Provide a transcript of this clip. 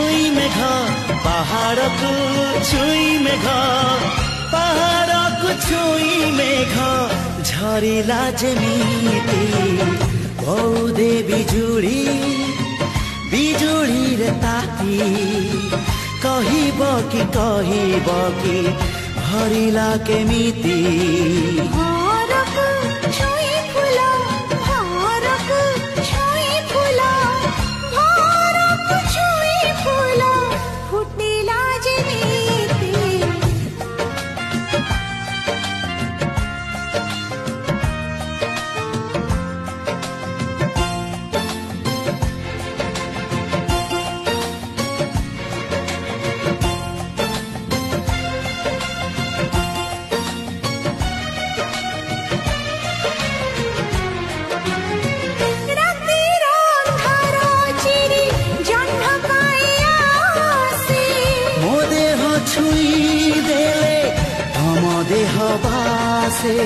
छुई मेघ पहाड़ को छुई मेघ पहाड़ को छुई मेघ झरिला जेमिति बहुदे बिजुली बिजुली रे ताती कहिब कि भरिला केमिति छुई देले हम देह बासे